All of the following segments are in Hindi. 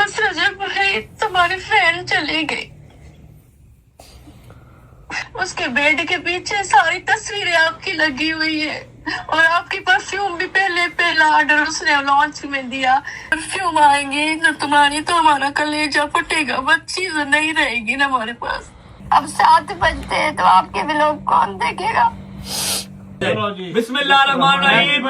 बस रजब भाई तुम्हारी फ्रेंड चली गई, उसके बेड के पीछे सारी तस्वीरें आपकी लगी हुई है और आपकी परफ्यूम भी पहला ऑर्डर उसने लॉन्च में दिया। परफ्यूम आएंगे जो तुम्हारी तो हमारा कलेजा फटेगा, बच्ची तो नहीं रहेगी ना हमारे पास। अब 7 बजते हैं तो आपके व्लॉग कौन देखेगा? बिस्मिल्लाहिर्रहमानिर्रहीम।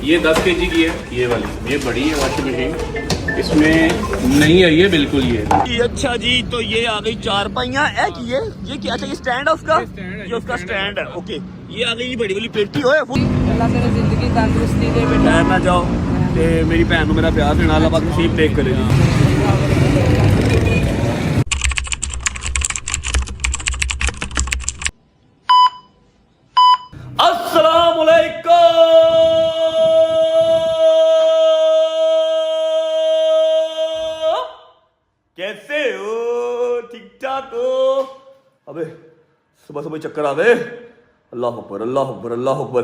ये 10 kg की है, ये वाली ये बड़ी है वॉशिंग मशीन, इसमें नहीं आई है बिल्कुल ये। अच्छा जी, तो ये आ गई 4 पाइयां है कि ये क्या? अच्छा ये स्टैंड है उसका, ये उसका स्टैंड है। ओके, ये आ गई बड़ी वाली पेटी होए अल्लाह तेरी जिंदगी तंदुरुस्ती दे बेटा। टाइम ना जाओ ते मेरी भैन मेरा प्यार देना, अल्लाह पाक नसीब देख करेगी। अस्सलाम वालेकुम, कैसे हो? ठीक ठाक हो? अबे सुबह सुबह चक्कर आवे। अल्लाह अकबर अल्लाह अकबर अल्लाह अकबर।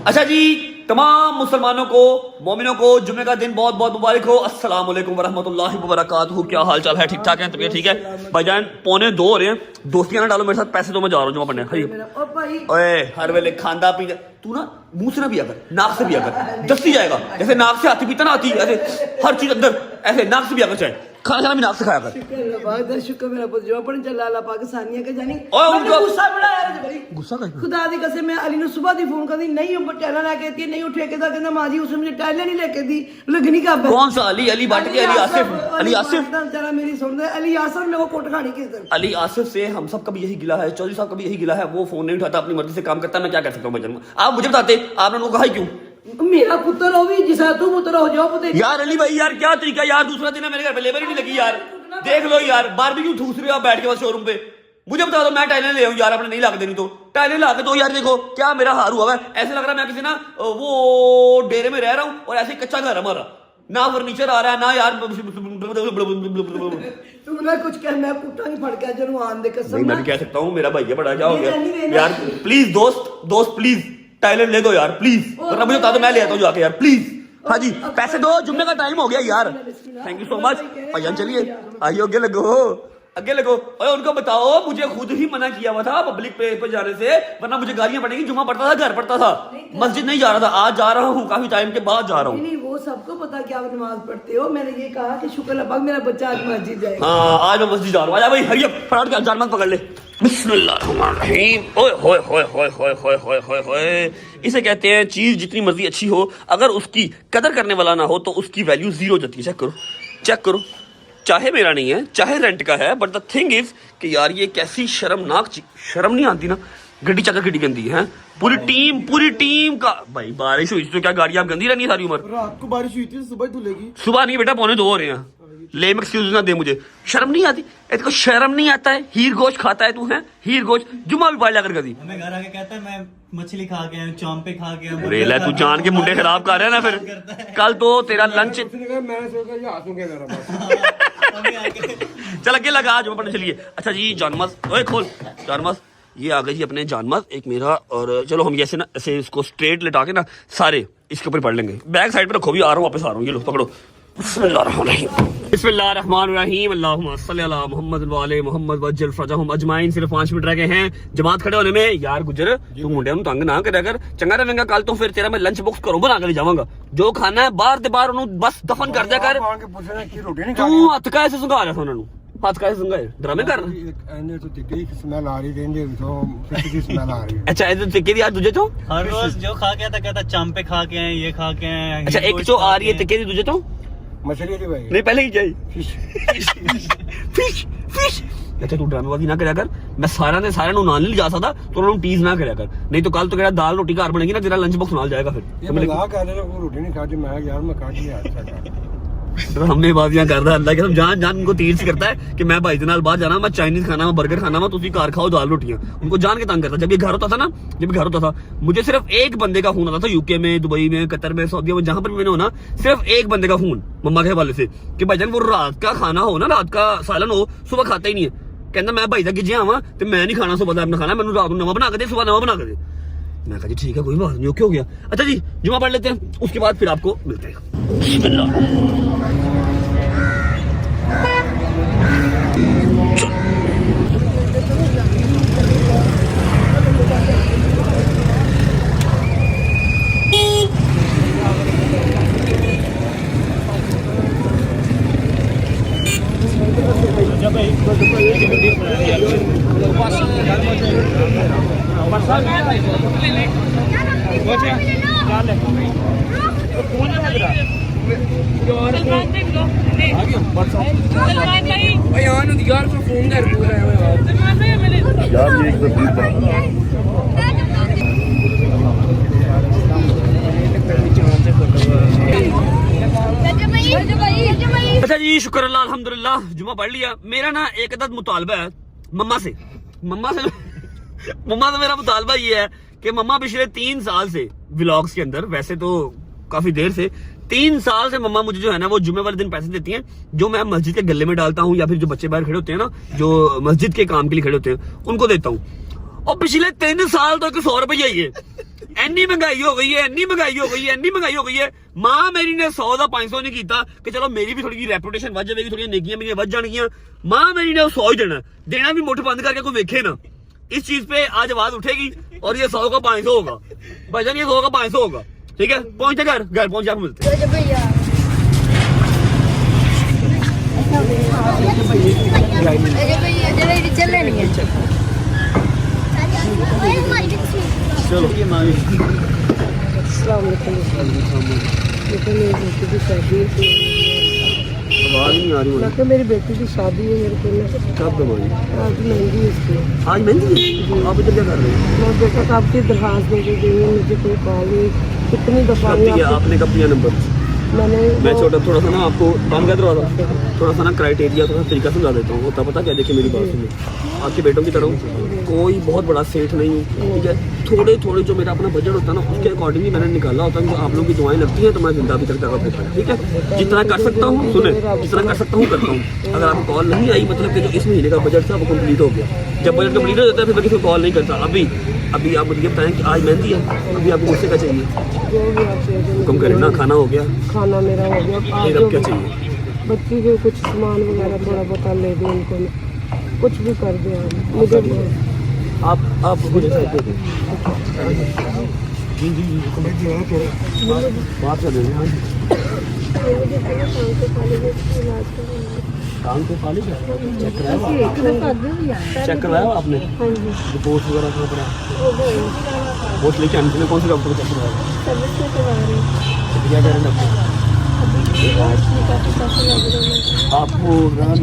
अच्छा जी, तमाम मुसलमानों को, मोमिनों को जुम्मे का दिन बहुत बहुत मुबारक हो। अस्सलाम वालेकुम वरहमतुल्लाहि वबरकातुहू। क्या हाल चाल है? ठीक ठाक है? तबीयत ठीक है? भाईजान 1:45 हो रहे हैं, दोस्तियां ना डालो मेरे साथ, पैसे तो मैं जा रहा हूँ जमा पढ़ने। ओए हर वेले खांदा पींदा तू ना मुंह से ना पिया कर, नाक से पिया कर, दस्ती जाएगा। जैसे नाक से हाथी पीता ना हाथी, ऐसे हर चीज अंदर ऐसे नाक से पिया कर, चाहे खाना खाना भी नाक से खाया कर। शुक्र मेरा पुत्र जो पढ़ चला अल्लाह पाकिस्तानिया के जानी। ओए उनको गुस्सा बड़ा है बड़ी गुस्सा कर खुदा दी कसम, मैं अली ने सुबह दी फोन कर दी, नहीं वो टैला लेके दी, नहीं उठे के कहना मां जी उसने मुझे टैला नहीं लेके दी, लगनी का कौन सा अली? अली बाट के अली आसिफ, अली आसिफ चला मेरी सुन दे। अली आसिफ ने वो कोट खानी किस दिन? अली आसिफ से हम सब का भी यही गिला है, चौधरी साहब का भी यही गिला है। वो फोन नहीं उठाता, अपनी मर्जी से काम करता है। मैं क्या कर सकता हूँ भाईजान? आप मुझे बताते, आपने उनको कहा ही क्यों? मेरा पुत्र हो भी जिसा तू पुत्र हो जाओ पुत्र। यार अली भाई यार क्या तरीका यार, दूसरा दिन है मेरे घर पे लेबर ही नहीं लगी यार। देख लो यार, बारबेक्यू ठूस रहे हो आप बैठ के बस शोरूम पे। मुझे बता दो, मैं टाइलें ले आऊं यार, आपने नहीं लाके देनी तो टाइलें ला के दो यार। देखो क्या मेरा हार हुआ है, ऐसे लग रहा है मैं किसी ना वो डेरे में रह रहा हूँ और ऐसे कच्चा घर है हमारा, ना फर्नीचर आ रहा है ना यार। तुमने कुछ कहना है पुट्टा नहीं फड़ के जरूर आन दे कसम। नहीं मैं भी कह सकता हूँ, मेरा भाई है बड़ा, क्या हो गया यार? प्लीज दोस्त प्लीज टाइलें ले दो यार प्लीज, वरना मुझे बता दो मैं ले आता हूँ जाके यार प्लीज। हाँ जी पैसे दो, जुम्मे का टाइम हो गया यार। थैंक यू सो मच भैया। चलिए आइए आगे लगो। और उनको बताओ मुझे खुद ही मना किया हुआ था पब्लिक प्लेस पे जाने से, वरना मुझे गालियां पड़ेगी। जुम्मा पढ़ता था, घर पढ़ता था, मस्जिद नहीं जा रहा था। आज जा रहा हूँ, काफी टाइम के बाद जा रहा हूँ। नहीं वो सबको पता कि आप नमाज पढ़ते हो। मैंने ये कहा कि शुक्र अल्लाह मेरा बच्चा आज मस्जिद जाएगा। हाँ आज मैं मस्जिद जा रहा हूँ। आजा भाई हरियम फटाफट के जानमत पकड़ ले। बिस्मिल्लाहिर्रहमानिर्रहीम। ओए होए होए होए होए होए होए होए होए। इसे कहते हैं चीज जितनी मर्जी अच्छी हो, अगर उसकी कदर करने वाला ना हो तो उसकी वैल्यू जीरो जाती है। चेक करो, चाहे मेरा नहीं है चाहे रेंट का है, बट द थिंग इज कि यार ये कैसी शर्मनाक चीज, शर्म नहीं आती ना? गड्डी चक्कर गड्डी गंदी है, पूरी टीम का। भाई बारिश हुई तो क्या गाड़ी आप गंदी रहनी सारी उम्र? रात को बारिश हुई थी, सुबह धुलेगी। सुबह नहीं बेटा, 1:45 हो रहे हैं। लेम एक्सक्यूज ना दे मुझे, शर्म नहीं आती? इसको शर्म नहीं आता है? हीर गोश्त खाता है तू? है हीर गोश्त? जुम्मा भी पढ़ लिया कर कभी। हमें घर आके कहता है मैं मछली खा के आया, चौंपे खा के आया। रेला तू जान के मुंडे खराब कर रहा है ना। फिर कल तो तेरा लंच चल अगे लगा, आज पढ़ने चलिए। अच्छा जी जानमस, ओए खोल जानमस। ये आ गई जी अपने जानमस एक मेरा, और चलो हम ऐसे ना ऐसे इसको स्ट्रेट लिटा के ना सारे इसके ऊपर पढ़ लेंगे। बैक साइड पे रखो, भी आ रहा हूँ वापस आ रहा हूँ। ये लो पकड़ो। बिस्मिल्लाहिर्रहमानिर्रहीम। अल्लाहुम्मा सल्ली अला मुहम्मद व आले मुहम्मद वज्जल फरजहुम अजमाइन। सिर्फ 5 मिनट रह गए हैं जमात खड़े होने में। यार गुजर तू मुंडे ਨੂੰ तंग ना करे कर, चंगा रहेगा। कल तो फिर तेरा मैं लंच बॉक्स घरों बना के ले जाऊंगा। जो खाना है बाहर ਦੇ ਬਾਹਰ ਉਹਨੂੰ बस दफन कर दिया कर। तू हथ कैसे संघा रहा था ਉਹਨਾਂ ਨੂੰ? हथ कैसे संघाए? ड्रामे कर ਇਹਨੇ ਤੋਂ ਟਿੱਕੀ ਦੀ ਸਮੈਲ ਆ ਰਹੀ ਰਹਿੰਦੀ ਤੋਂ ਫਿੱਟ ਦੀ ਸਮੈਲ ਆ ਰਹੀ ਹੈ। अच्छा इधर टिक्के दी यार दूजे तो हर रोज जो खा के आता कहता चौंपे खा के आए, ये खा के आए। अच्छा एक जो आ रही है टिक्के दी दूजे तो ਮਛਲੀ ਦੀ ਭਾਈ नहीं पहले ही जाए ਫਿਸ਼ फिश। अच्छा तू ड्रामेबाजी ना करा कर। मैं सारा ने सारे नाल नहीं जा सकता तो उन्होंने टीज ना करा कर, नहीं तो कल तो केड़ा दाल रोटी घर बनेगी ना, तेरा लंच बॉक्स नाल जाएगा। ਇਹ ਮੈਂ ਲਾ ਕਰ ਰਿਹਾ ਕੋਈ ਰੋਟੀ ਨਹੀਂ ਖਾਦੀ। ਮੈਂ ਯਾਰ ਮੈਂ ਖਾਦੀ ਆ फिर हमने बाजियां करता है। अल्लाह की कसम जान जान उनको तीर से करता है कि मैं भाई के नाल बाहर जाना, मैं चाइनीज खाना, मैं बर्गर खाना, मैं तुसी घर खाओ दाल रोटियां। उनको जान के तंग करता। जब ये घर होता था ना, जब घर होता था मुझे सिर्फ एक बंदे का फोन आता था, यूके में, दुबई में, कतर में, सऊदी में, जहां पर भी मैंने होना, सिर्फ एक बंदे का फोन मम्मा के हवाले से कि भाईजान वो रात का खाना हो ना, रात का सालन हो, सुबह खाता ही नहीं है। कहना मैं भाई तक गिजे आवा तो मैं नहीं खाना सुबह का अपना खाना, मैंने रात को नवा बना के दे, सुबह नवा बना के दे। मैं कहा जी ठीक है कोई बात नहीं, ओके हो गया। अच्छा जी जुमा पढ़ लेते हैं, उसके बाद फिर आपको मिलते हैं। अच्छा जी शुक्र अल्लाह अल्हम्दुलिल्लाह जुमा पढ़ लिया। मेरा ना एक अदद मुतालबा है मम्मा से मेरा मुतालबा ये है कि मम्मा पिछले 3 साल से व्लॉग्स के अंदर, वैसे तो काफी देर से, 3 साल से मम्मा मुझे जो है ना वो जुमे वाले दिन पैसे देती हैं, जो मैं मस्जिद के गले में डालता हूँ या फिर जो बच्चे बाहर खड़े होते हैं ना, जो मस्जिद के काम के लिए खड़े होते हैं, उनको देता हूँ। और पिछले 3 साल तो 100 रुपया ही है। इन्नी महंगाई हो गई है, इन्नी महंगाई हो गई है, इन्नी महंगाई हो गई है। मां मेरी ने 100 का 500 नहीं किया कि चलो मेरी भी थोड़ी रेपुटेशन बढ़ जाएगी, थोड़ी नेकियां मेरी बढ़ जाएंगियां। मां मेरी ने 100 ही देना भी मुठ बंद करके कोई देखे ना। इस चीज पे आज आवाज उठेगी और ये 100 का 500 होगा भाईजान, ये 100 का 500 होगा। ठीक है पहुंचते घर पहुंच जाकर मिलते हैं। चलो आवाज नहीं आ रही मुझे। मेरी बेटी की शादी है मेरे को, कब दवाई आज मेहंदी है इसकी। आज मेहंदी है, आप इधर क्या कर रहे हैं? मैं बेटा साहब की दरखास्त दे के गई हूँ, मुझे कोई कॉल नहीं। कितनी दफा कब दिया आपने, कब दिया नंबर? मैं थोड़ा सा ना आपको काम क्या करवा था, थोड़ा सा ना क्राइटेरिया थोड़ा तरीका समझा देता हूँ। होता पता क्या, देखिए मेरी बात सुनिए, आपके बेटों की तरह कोई बहुत बड़ा सेठ नहीं हूँ, ठीक है। थोड़े जो मेरा अपना बजट होता है ना उसके अकॉर्डिंग ही मैंने निकाला होता है। आप लोगों की दुआएं लगती हैं तो मैं जिंदा भी तक जगह पे, ठीक है। जितना कर सकता हूँ सुने, जितना कर सकता हूँ करता हूँ। अगर आपको कॉल नहीं आई मतलब कि जो इस महीने का बजट था वो कंप्लीट हो गया। जब बजट कंप्लीट हो जाता है फिर मैं किसी को कॉल नहीं करता। अभी आप मुझे बताएं कि आज मेहंदी है, अभी आपको मुझसे क्या चाहिए? हुक्म करें ना, खाना हो गया, खाना मेरा हो गया, फिर अब क्या चाहिए? बच्ची को कुछ सामान वगैरह थोड़ा बहुत ले दो, उनको कुछ भी कर दो मुझे। आप मुझे बात कर देंगे। हाँ काम पे खा लीजिए, चेक करवाया आपने? रिपोर्ट वगैरह कहाँ पड़ा? रिपोर्ट लेके आने के कौन से डॉक्टर को चेक करवाया? क्या कह रहे हैं डॉक्टर? आपको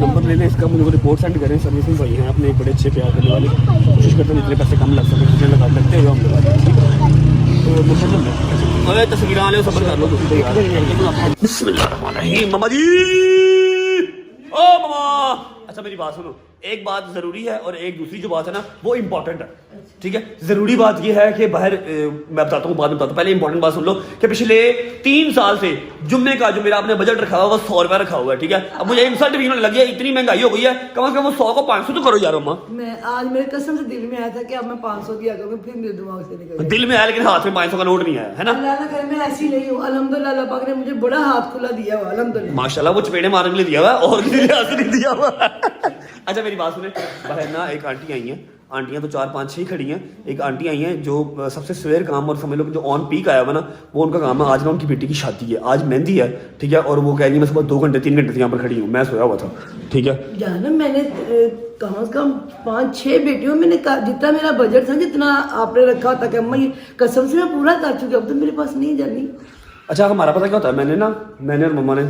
नंबर ले लें इसका, मुझे रिपोर्ट सेंड करें। सर्विसिंग भाई हैं अपने, एक बड़े अच्छे प्यार करने वाले, कोशिश करते हैं जितने पैसे कम लग सके उतने लगा लगते हुए हम लोग। तो तस्वीर वाले सफर कर लो। बिस्मिल्लाहिर्रहमानिर्रहीम। मामा जी, ओ मामा, अच्छा मेरी बात सुनो, एक बात जरूरी है और एक दूसरी जो बात है ना वो इम्पोर्टेंट है, ठीक है। जरूरी बात ये है कि बाहर मैं बताता हूँ, बाद में बताता हूँ, पहले इंपॉर्टेंट बात सुन लो कि पिछले 3 साल से जुम्मे का जो मेरा आपने बजट रखा हुआ वो 100 रुपया रखा हुआ है, ठीक है। अब मुझे इंसल्ट भी होने लगी है, इतनी महंगाई हो गई है, कम से कम वो 100 को 500 तो करो यार अम्मा। मैं आज मेरे कसम से दिल में आया था कि अब मैं 500 दिया करूँगी, फिर मेरे दिमाग से निकल दिल में आया लेकिन हाथ में 500 का नोट नहीं आया, है ना। अल्लाह ना करे मैं ऐसी नहीं हूँ, अल्हम्दुलिल्लाह अल्लाह पाक ने मुझे बड़ा हाथ खुला दिया हुआ, अल्हम्दुलिल्लाह माशाल्लाह। वो चपेड़े मारने के लिए दिया हुआ और किसी लिहाज से नहीं दिया हुआ। अच्छा मेरी बात सुने, बाहर ना एक आंटी आई हैं, आंटियां तो 4 5 6 खड़ी हैं। एक आंटी आई हैं जो सबसे सवेर काम और समझ लो जो ऑन पीक आया हुआ ना वो उनका काम है। आज ना उनकी बेटी की शादी है, आज मेहंदी है, ठीक है। और वो कह रही है मैं सुबह 2 घंटे 3 घंटे से यहाँ पर खड़ी हूँ, मैं सोया हुआ था, ठीक है। जाना मैंने कम से कम 5-6 बेटियों, मैंने जितना मेरा बजट था, जितना आपने रखा होता कि अम्मा ये कसम से मैं पूरा कर चुकी, अब तो मेरे पास नहीं जानी। अच्छा हमारा पता क्या होता है, मैंने और मम्मा ने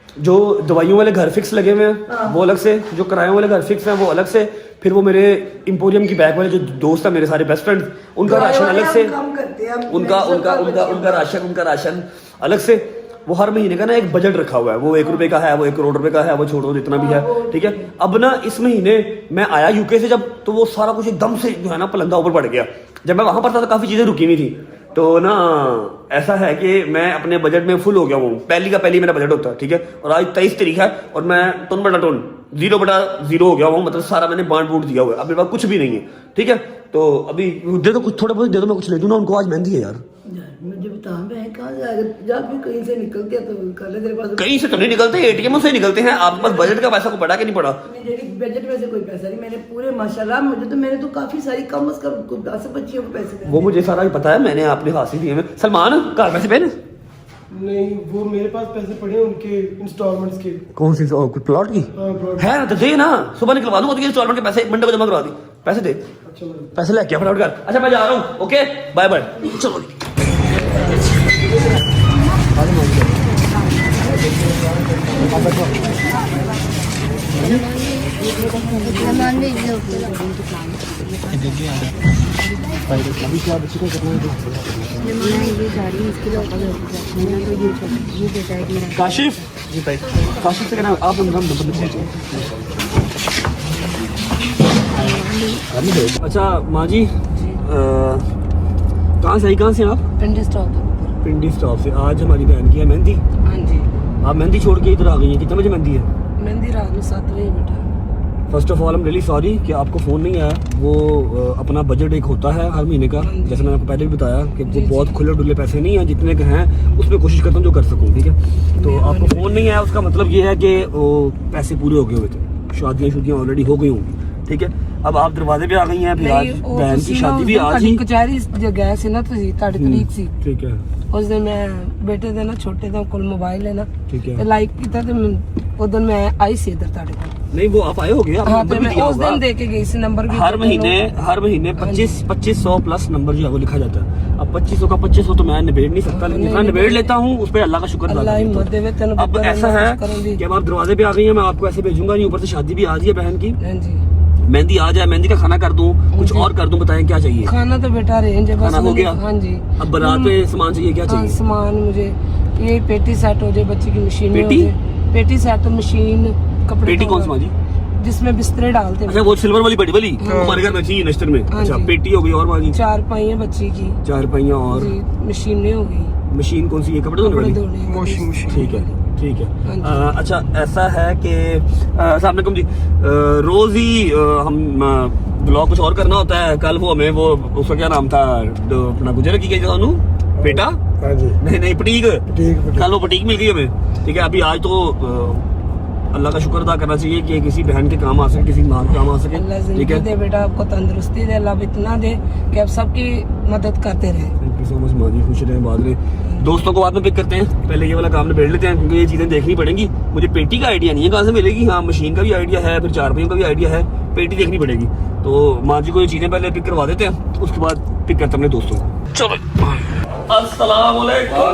जो दवाइयों वाले घर फिक्स लगे हुए हैं वो अलग से, जो किरायों वाले घर फिक्स हैं वो अलग से, फिर वो मेरे इंपोरियम की बैग वाले जो दोस्त हैं मेरे सारे बेस्ट फ्रेंड्स उनका राशन अलग से, उनका राशन अलग से। वो हर महीने का ना एक बजट रखा हुआ है, वो 1 रुपए का है, वो 1 करोड़ रुपए का है, वो छोड़ो जितना भी है, ठीक है। अब ना इस महीने मैं आया यूके से जब, तो वो सारा कुछ एकदम से जो है ना पलंदा ऊपर पड़ गया। जब मैं वहां पर था तो काफी चीजें रुकी हुई थी, तो ना ऐसा है कि मैं अपने बजट में फुल हो गया हूँ। पहली मेरा बजट होता है, ठीक है। और आज 23 तारीख है और मैं टन बटा टन 0/0 हो गया हूँ, मतलब सारा मैंने बांट बूट दिया हुआ है, अब मेरे पास कुछ भी नहीं है। ठीक है, तो अभी दे दो कुछ, थोड़ा बहुत दे दो, मैं कुछ ले दूँ ना उनको, आज मेहंदी है यार। मुझे बता, मैं कहाँ से अगर जब भी कहीं से निकलते हैं तो कर ले, तेरे पास कहीं से तो नहीं निकलते, ATM से निकलते हैं। आपके पास बजट का पैसा को पड़ा कि नहीं पड़ा? बजट में से कोई पैसा नहीं, मैंने पूरे माशाल्लाह मैंने तो काफी सारी कम से कम 10 बच्चियों को पैसे दिए। वो मुझे सारा ही पता है, मैंने आपने हाथ से दिए हैं। सलमान घर पैसे पे नहीं, वो मेरे पास पैसे पड़े हैं उनके इंस्टॉलमेंट्स के। कौन सी कुछ प्लॉट की है ना, तो दे ना, सुबह निकलवा दूंगा तो इंस्टॉलमेंट के पैसे मंडे को जमा करवा दी, पैसे दे। पैसे लेके फटाफट कर। अच्छा मैं जा रहा हूँ, ओके बाय बाय, चलो। काशिफ काशिफ से कहना आप अच्छा माँ जी, कहाँ से आई, कहाँ से आप? पिंडी स्टॉप। पिंडी स्टॉप से। आज हमारी बहन की है मेहंदी। हाँ जी। आप मेहंदी छोड़ के इधर आ गई हैं, कितने बजे मेहंदी है? मेहंदी रात में 7 बजे बेटा। First of all I am really sorry कि आपको फ़ोन नहीं आया। वो अपना बजट एक होता है हर महीने का, जैसे मैंने आपको पहले भी बताया कि वो बहुत खुले डुले पैसे नहीं हैं, जितने के हैं उसमें कोशिश करता हूँ जो कर सकूँ। ठीक है, तो आपको फ़ोन नहीं आया उसका मतलब ये है कि वो पैसे पूरे हो गए हुए थे, शादियाँ ऑलरेडी हो गई होंगी। ठीक है, अब आप दरवाजे पे आ गई हैं, फिर आज बहन की शादी भी आज ही। कचहरी गए सी ना तुसी, ਤੁਹਾਡੀ ਤਰੀਕ ਸੀ। ठीक है, ਉਸ ਦਿਨ ਮੈਂ ਬੇਟੇ ਦੇ ਨਾ ਛੋਟੇ ਦਾ ਕੋਲ ਮੋਬਾਈਲ ਹੈ ਨਾ, ठीक है। ਤੇ ਲਾਈਕ ਕੀਤਾ ਤੇ ਉਦੋਂ ਮੈਂ ਆਈ ਸੀ ਇੱਧਰ ਤੁਹਾਡੇ ਕੋਲ। नहीं वो आप आए हो गए, हाँ, तो मैं उस दिन दे के गई सी नंबर भी। हर महीने 2500 प्लस नंबर जो है वो लिखा जाता है। अब 2500 का 2500 तो मैं निबेड़ नहीं सकता, लेकिन जितना निबेड़ लेता हूँ उस पर अल्लाह का शुक्र अदा करता हूं। अब ऐसा है कि अब आप दरवाजे पे आ गई हैं, मैं आपको ऐसे भेजूंगा नहीं, ऊपर से शादी भी आ रही है बहन की। मेहंदी आ जाए, मेहंदी का खाना कर दूं, कुछ और कर दूं, बताएं क्या चाहिए? खाना तो बेटा रेंज है, खाना हो गया। हाँ जी। अब बारात पे सामान चाहिए, क्या चाहिए? सामान मुझे ये पेटी सेट हो जाए, बच्चे की मशीन में हो पेटी? जाए। पेटी सेट, मशीन, कपड़े। पेटी कौन सी माँ जी? जिसमें बिस्तरे डालते हैं। अच्छा वो सिल्वर वाली बड़ी वाली हमारे घर में चाहिए नश्तर में। अच्छा पेटी हो गई, और माँ जी? 4 पहियां बच्ची की। 4 पहियां और मशीनें हो गई। मशीन कौन सी है? कपड़े धोने वाली? Washing machine. ठीक है, ठीक है। अच्छा ऐसा है कि अस्सलाम वालेकुम जी, रोज ही हम ब्लॉग कुछ और करना होता है। कल वो हमें वो उसका क्या नाम था, अपना गुजर की गई थानू बेटा? हाँ जी। नहीं पटीक। कल वो पटीक मिल गई हमें। ठीक है, अभी आज तो अल्लाह का शुक्र अदा करना चाहिए कि किसी बहन के काम आ सके, किसी माँ के काम आ सके। ठीक है, दे बेटा आपको तंदुरुस्ती दे, अल्लाह इतना दे कि आप सबकी मदद करते रहे। थैंक यू सो मच माँ जी, खुश रहें। बाद में दोस्तों को बाद में पिक करते हैं, पहले ये वाला काम निबेड़ लेते हैं क्योंकि ये चीज़ें देखनी पड़ेंगी। मुझे पेटी का आइडिया नहीं है कहाँ से मिलेगी। हाँ मशीन का भी आइडिया है, फिर 4 पहियों का भी आइडिया है, पेटी देखनी पड़ेगी। तो माँ जी को ये चीज़ें पहले पिक करवा देते हैं, उसके बाद पिक करते हैं अपने दोस्तों को। चलो अस्सलाम वालेकुम।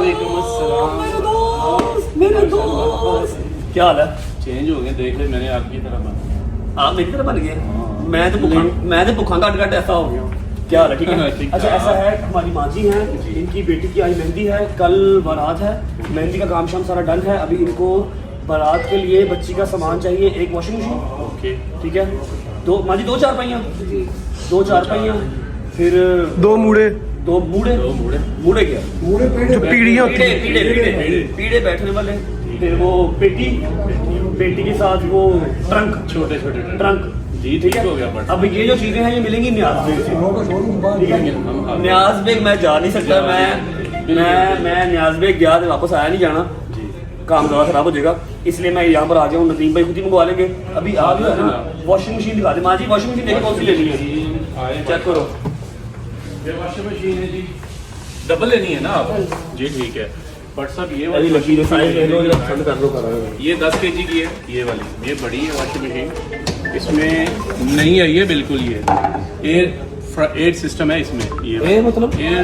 मेरे दोस्त क्या हाल है? चेंज हो गए, देख ले मैंने आपकी तरह बना। आप मेरी तरह बन गए? मैं तो भुखा काट ऐसा हो गया। क्या हाल है? ठीक है। अच्छा ऐसा है, हमारी माँ जी हैं, इनकी बेटी की आज मेहंदी है, कल बारात है, मेहंदी का काम शाम सारा डन है। अभी इनको बारात के लिए बच्ची का सामान चाहिए, एक वॉशिंग मशीन। ओके ठीक है, दो माँ जी 2-4 पहियां, 2-4 पहियां, फिर 2 मूड़े। 2 मूड़े। मूड़े क्या? जो पीढ़ियाँ होती हैं। पीढ़े बैठने वाले, फिर वो पेटी के साथ वो ट्रंक, छोटे ट्रंक जी। ठीक हो गया। अब ये जो चीजें हैं ये मिलेंगी न्याज बेग से। ठीक है, न्याज बेग मैं जा नहीं सकता, मैं न्याज बेग गया तो वापस आया नहीं जाना, काम ज़्यादा खराब हो जाएगा, इसलिए मैं यहाँ पर आ गया हूँ। नदीम भाई खुद ही मंगवा लेंगे। अभी आ गया है ना, वॉशिंग मशीन दिखा दे माँ जी। वॉशिंग मशीन देखो कौन सी लेनी है, चेक करो। ये वॉशिंग मशीन है जी, डबल लेनी है ना आप जी? ठीक है, बट सब ये अभी लगी जो साइज ले लो, ठंड कर लो। ये 10 kg की है, ये वाली, ये बड़ी है वॉशिंग मशीन। इसमें नहीं है ये बिल्कुल, ये एयर सिस्टम है इसमें। ये मतलब एयर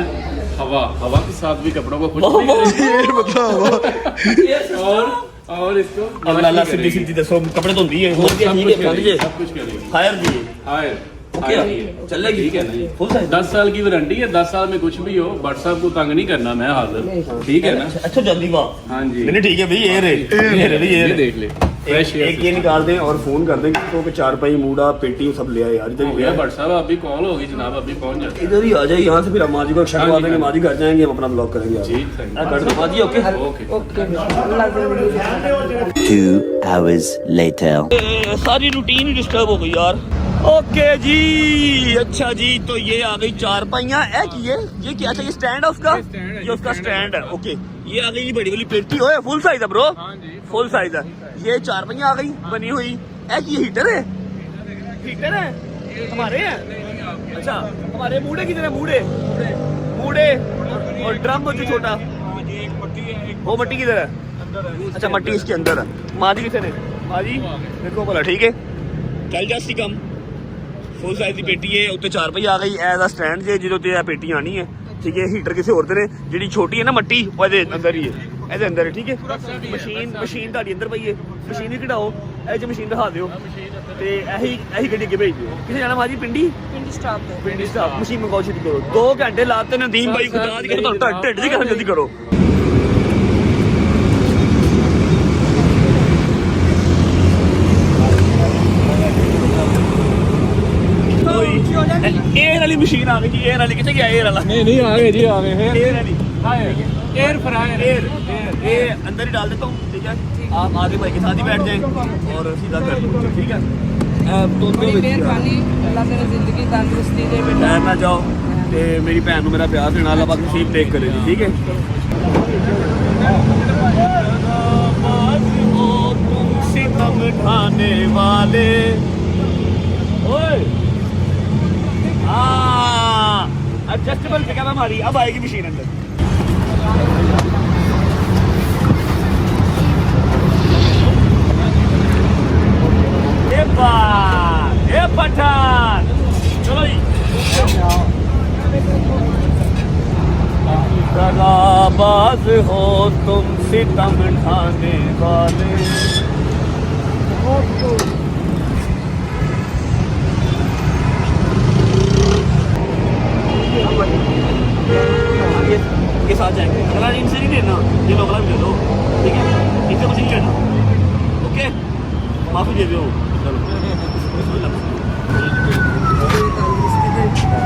हवा के साथ भी कपड़ों को कुछ और इसको अब लाला सीधी दसो कपड़े धोंदी है, सब कुछ करेगी। हायर दी हायर चलेगी। ठीक है ना जी, 10 साल की वारंटी है। 10 साल में कुछ भी हो, बट साहब को तंग नहीं करना, मैं हाजिर। ठीक है ना? अच्छा जल्दी वाह। हाँ जी, नहीं ठीक है भाई, ये देख ले फ्रेश। एक ये निकाल दें और फोन कर दें तो 4 पहिए, मूड़ा, पेटी सब ले आए यार। इधर हो गया बट साहब, अभी कॉल होगी जनाब, अभी पहुंच जाते। इधर ही आ जाए, यहाँ से फिर माँ जी को शर्ट लगा देंगे, माँ जी घर जाएंगे, हम अपना ब्लॉग करेंगे जी। कर दो माँ जी। Okay 2 hours later. सारी रूटीन ही डिस्टर्ब हो गई यार। ओके जी, अच्छा जी, तो ये आ गई चारपाइयाँ। ये क्या चाहिए? स्टैंड है उसका? ये उसका स्टैंड है। ओके, ये आ गई बड़ी वाली पेटी। ओए फुल साइज है ब्रो, फुल साइज है। ये चारपाइयाँ आ गई बनी हुई। ये हीटर है, हीटर है हमारे हैं। अच्छा, हमारे मूड़े किधर है? मूड़े और ड्रम जो छोटा वो मट्टी किधर है? अच्छा, मट्टी इसके अंदर है। माजी कितने ने? माजी देखो भला, ठीक है चल जा सी कम। फुल साइज की पेटी है, उत्ते 4 पई आ गई एज अ स्टैंड जे जो पेटी आनी है। ठीक है, हीटर किसी होर ने जी छोटी है ना मट्टी वो अंदर ही है, ਇਹਦੇ ਅੰਦਰ ਹੈ। ਠੀਕ ਹੈ, ਮਸ਼ੀਨ ਤੁਹਾਡੀ ਅੰਦਰ ਪਈ ਹੈ। ਮਸ਼ੀਨ ਹੀ ਕਢਾਓ, ਇਹ ਚ ਮਸ਼ੀਨ ਦਿਖਾ ਦਿਓ ਤੇ ਇਹੀ ਗੱਡੀ ਅੱਗੇ ਭੇਜ ਦਿਓ। ਕਿੱਥੇ ਜਾਣਾ ਮਾਜੀ? ਪਿੰਡੀ ਸਟਾਪ। ਮਸ਼ੀਨ ਮੰਗਾਓ, ਛੇਤੀ ਕਰੋ। 2 ਘੰਟੇ ਲਾਤੇ ਨਦੀਮ ਭਾਈ, ਖੁਦਾ ਦੀ ਕਰੋ, ਤੁਹਾਡਾ ਢਿੱਡ ਦੀ ਗੱਲ ਜਲਦੀ ਕਰੋ। एयर वाली मशीन आ गई जी। एयर वाली कितने गया? एयर वाला नहीं आ गए जी, आ गए हैं। एयर वाली एयर फ्रायर ये अंदर ही डाल देता हूँ। ठीक है, आप आगे भाई के साथ ही बैठ जाएं और सीधा कर दो। ठीक है, जिंदगी तंदुरुस्ती दे ना जाओ ते मेरी भैन को मेरा प्यार देना, अल्लाह पाक नसीब देख करे। ठीक है, तुम सितम ढाने वाले। ओए एडजस्टेबल पिकअप हमारी अब आएगी मशीन अंदर। ये पठान, चलो जी। दगाबाज हो तुम सितम ढाने वाले। के साथ जाएंगे। अगला इनसे नहीं देना, ये लोग भी दे दो। ठीक है, इनसे कुछ नहीं लेना। ओके, माफी दे दो।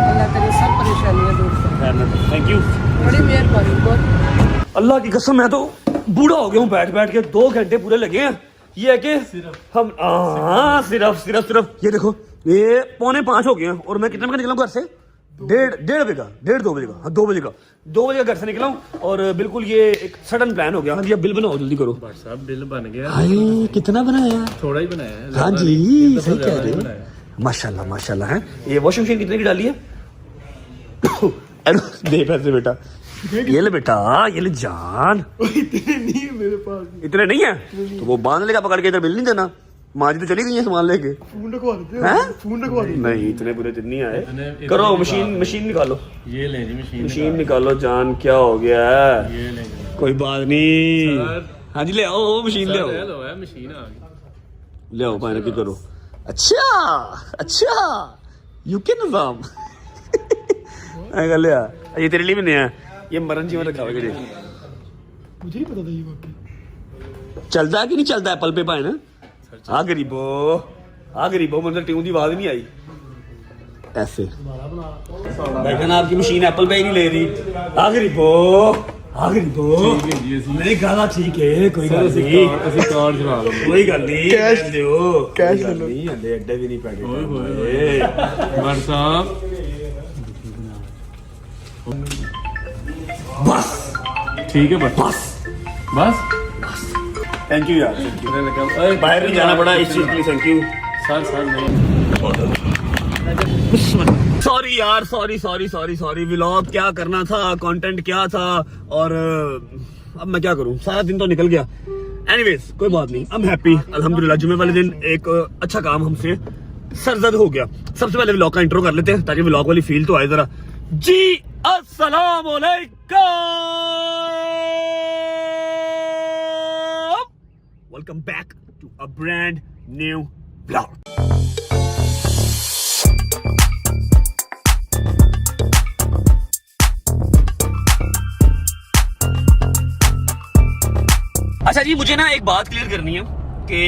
अल्लाह तेरी सब परेशानियां दूर करे। थैंक यू, बड़ी मेहरबानी। अल्लाह की कसम। मैं तो बूढ़ा हो गया हूँ बैठ के। 2 घंटे पूरे लगे हैं। ये है कि हम सिर्फ ये देखो, ये 4:45 हो गए हैं और मैं कितने बजे निकला घर से? 1:30 बजे का, 2 बजे का, हाँ 2 बजे का घर से निकला हूँ। और बिल्कुल ये एक सडन प्लान हो गया। हाँ जी, अब बिल बनाओ, जल्दी करो। साहब बिल बन गया। हाय, कितना बनाया? थोड़ा ही बनाया है। हाँ जी, सही कह रहे हो। माशाल्लाह है। ये वॉशिंग मशीन कितने की डाली है? दे पैसे बेटा, ये ले बेटा, ये ले जान। इतने नहीं है मेरे पास। इतने नहीं है तो वो बांध लेगा पकड़ के, इधर बिल नहीं देना। माजी तो चली गई है सामान लेके। फोन रखवा देते हैं। नहीं, इतने पूरे दिन नहीं आए। करो, मशीन निकालो। ये ले जी मशीन निकालो जान, क्या हो गया है? ये ले कोई बात नहीं। हाँ जी, ले आओ मशीन, ले आओ मशीन आ गई। ले आओ पानी की करो। अच्छा यूके निजाम। ले आ, ये तेरे लिए भी नहीं है। ये मरण जीवन रखा हुआ है। मुझे नहीं पता था ये वाकई चलता है कि नहीं चलता है। पल पे पाए ना। हाँ गरीबो, मतलब ट्यून की आवाज नहीं आई ऐसे। देखना आपकी मशीन एप्पल पे ही नहीं ले रही। हाँ गरीबो नहीं गाला ठीक है, कोई गल नहीं, कोई गल नहीं। कैश ले लो, हले अड्डे भी नहीं पैके। साहब बस ठीक है, बस थैंक यू यार, बाहर नहीं जाना पड़ा इस चीज के लिए। थैंक यू सर नहीं। सॉरी यार, सॉरी। व्लॉग क्या करना था, कंटेंट क्या था, और अब मैं क्या करूं, सारा दिन तो निकल गया। एनीवेज कोई बात नहीं, आई एम हैप्पी अल्हम्दुलिल्लाह। जुम्मे वाले दिन एक अच्छा काम हमसे सरजद हो गया। सबसे पहले व्लॉग का इंट्रो कर लेते हैं ताकि व्लॉग वाली फील तो आए जरा। जी अस्सलाम वालेकुम, welcome back to a brand new vlog. अच्छा जी, मुझे ना एक बात क्लियर करनी है कि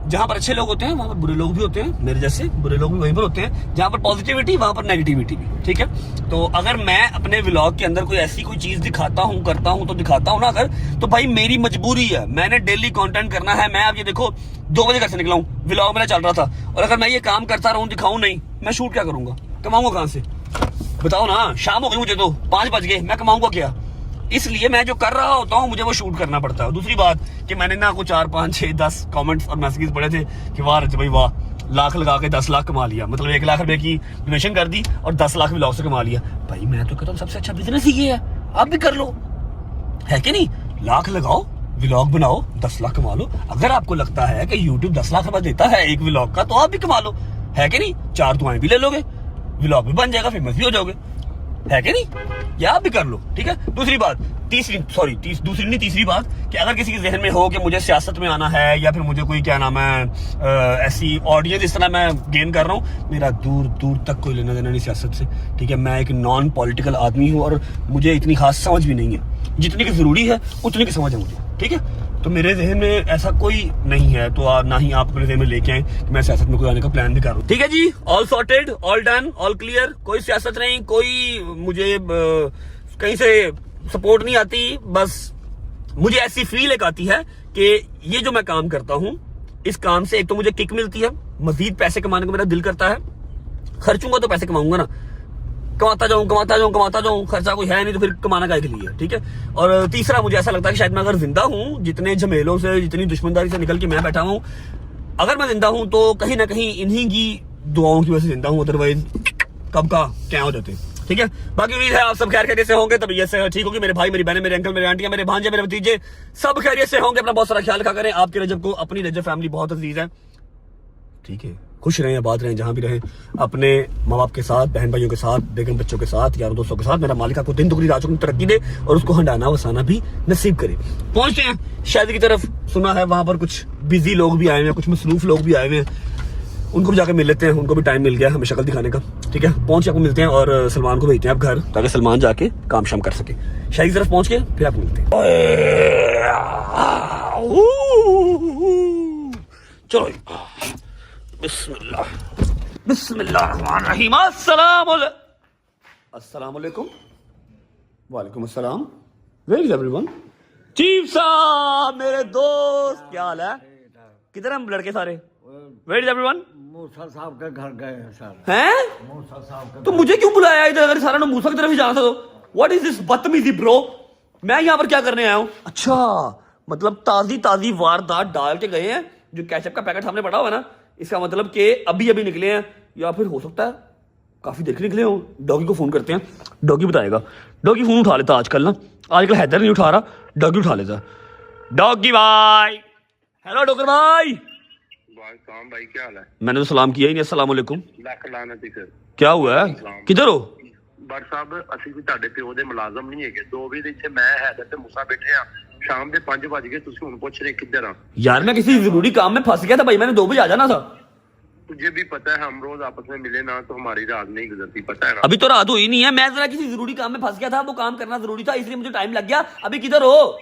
जहां पर अच्छे लोग होते हैं वहां पर बुरे लोग भी होते हैं, मेरे जैसे बुरे लोग भी वहीं पर होते हैं। जहां पर पॉजिटिविटी वहां पर नेगेटिविटी भी, ठीक है। तो अगर मैं अपने व्लॉग के अंदर कोई ऐसी कोई चीज दिखाता हूं, करता हूं, तो दिखाता हूं ना अगर, तो भाई मेरी मजबूरी है, मैंने डेली कंटेंट करना है। मैं अब ये देखो 2 बजे घर से निकला हूं, व्लॉग मेरा चल रहा था, और अगर मैं ये काम करता रहूं, दिखाऊं नहीं, मैं शूट क्या करूंगा, कमाऊंगा कहां से, बताओ ना। शाम हो गई मुझे, तो 5 बज गए, मैं कमाऊंगा क्या। इसलिए मैं जो कर रहा होता हूँ मुझे वो शूट करना पड़ता है। दूसरी बात कि मैंने ना कुछ 4, 5, 6, 10 कमेंट्स और मैसेजेस पढ़े थे कि वाह रजब भाई वाह, लाख लगा के 10 लाख कमा लिया, मतलब 1 लाख रुपए की डोनेशन कर दी और 10 लाख व्लॉग से कमा लिया। भाई मैं तो कहता हूँ सबसे अच्छा बिजनेस ही ये है, आप भी कर लो, है कि नहीं। लाख लगाओ, व्लॉग बनाओ, 10 लाख कमा लो। अगर आपको लगता है कि यूट्यूब 10 लाख रुपए देता है एक व्लॉग का, तो आप भी कमा लो, है कि नहीं। 4 दुआएं भी ले लोगे, व्लॉग भी बन जाएगा, फेमस भी हो जाओगे, है कि नहीं। या आप भी कर लो, ठीक है। दूसरी बात, तीसरी बात कि अगर किसी के जहन में हो कि मुझे सियासत में आना है, या फिर मुझे कोई क्या नाम है ऐसी ऑडियंस इस तरह मैं गेन कर रहा हूँ, मेरा दूर दूर तक कोई लेना देना नहीं सियासत से, ठीक है। मैं एक नॉन पॉलिटिकल आदमी हूँ और मुझे इतनी खास समझ भी नहीं है, जितनी की जरूरी है उतनी की समझ है मुझे, ठीक है। तो मेरे जहन में ऐसा कोई नहीं है, तो ना ही आप मेरे जहन में लेके आए कि मैं सियासत में कोई आने का प्लान भी कर रहा हूँ, ठीक है जी। All sorted, all done, all clear, कोई सियासत नहीं, कोई मुझे कहीं से सपोर्ट नहीं आती। बस मुझे ऐसी फील एक आती है कि ये जो मैं काम करता हूं, इस काम से एक तो मुझे किक मिलती है, मजीद पैसे कमाने को मेरा दिल करता है। खर्चूंगा तो पैसे कमाऊंगा ना, कमाता जाऊं, खर्चा कोई है नहीं तो फिर कमाना काहे के लिए, ठीक है। और तीसरा, मुझे ऐसा लगता है कि शायद मैं अगर जिंदा हूं, जितने झमेलों से, जितनी दुश्मनदारी से निकल के मैं बैठा हूं, अगर मैं जिंदा हूं तो कहीं ना कहीं इन्हीं की दुआओं की वजह से जिंदा हूं, अदरवाइज कब का क्या हो जाते, ठीक है। बाकी उम्मीद है आप सब खैर खैरियत से होंगे, तबीयत से ठीक होगी। मेरे भाई, मेरी बहनें, मेरे अंकल, मेरे आंटियां, मेरे भांजे, मेरे भतीजे सब खैरियत से होंगे। अपना बहुत सारा ख्याल रखा करें। आपके रजब को, अपनी रजब फैमिली बहुत अजीज है, ठीक है। खुश रहें, आबाद रहें, जहां भी रहें, अपने माँ बाप के साथ, बहन भाइयों के साथ, बेगम बच्चों के साथ, यारों दोस्तों के साथ। मेरा मालिक आपको दिन दुगनी रात चौगुनी तरक्की दे और उसको हंडाना वसाना भी नसीब करे। पहुंचते हैं शादी की तरफ, सुना है वहां पर कुछ बिजी लोग भी आए हुए हैं, कुछ मसरूफ लोग भी आए हुए हैं, उनको भी जाके मिल लेते हैं। उनको भी टाइम मिल गया हमें शक्ल दिखाने का, ठीक है। पहुंच के आपको मिलते हैं और सलमान को भेजते हैं आप घर, ताकि सलमान जाके काम शाम कर सके। शादी की तरफ पहुंच के फिर आपको मिलते हैं। चलो बिस्मिल्लाहिर्रहमानिर्रहीम। अस्सलाम वालेकुम। वालेकुम अस्सलाम। Where is everyone? चीफ साहब, मेरे दोस्त, क्या हाल है? किधर हम लड़के सारे? Where is everyone? मूसा साहब के घर गए हैं सर। हैं? मूसा साहब तो मुझे क्यों बुलाया इधर? अगर सारा मूसा की तरफ ही जाना था तो व्हाट इज दिस बदतमीजी ब्रो? मैं यहाँ पर क्या करने आया हूँ? अच्छा, मतलब ताजी वारदात डाल के गए हैं। जो कैचअप का पैकेट हमने पड़ा हुआ है ना, इसका मतलब कि अभी अभी निकले हैं, या फिर हो सकता है काफी देर के निकले हो। डॉगी को फोन करते हैं, डॉगी बताएगा। डॉगी फोन उठा लेता आजकल ना, आजकल हैदर नहीं उठा रहा, डॉगी उठा लेता। डॉगी भाई, हेलो डॉक्टर भाई। भाई क्या हाल है? मैंने तो सलाम किया ही नहीं। अस्सलाम वालेकुम। ਲੱਖ ਲਾਨਤ ਹੀ ਸਰ। क्या हुआ है? किधर हो? ਬਟ ਸਾਹਿਬ ਅਸੀਂ ਵੀ ਤੁਹਾਡੇ ਪਿਓ ਦੇ ਮੁਲਾਜ਼ਮ ਨਹੀਂ ਹੈਗੇ। 2 ਵਜੇ ਇੱਥੇ ਮੈਂ ਹੈਦਰ ਤੇ ਮੂਸਾ ਬੈਠੇ ਆ, शाम ਦੇ 5 ਵਜ ਗਏ, ਤੁਸੀਂ ਹੁਣ ਪੁੱਛ ਰਹੇ ਕਿੱਧਰ ਆ? यार मैं किसी जरूरी काम में फंस गया था भाई, मैंने 2 बजे आ जाना था। तुझे भी पता है हम रोज आपस में मिले ना तो हमारी रात नहीं गुजरती, पता है ना? अभी तो रात हुई नहीं है, मैं जरा किसी जरूरी काम में फंस गया था, वो काम करना जरूरी था, इसलिए मुझे टाइम लग गया। अभी किधर हो?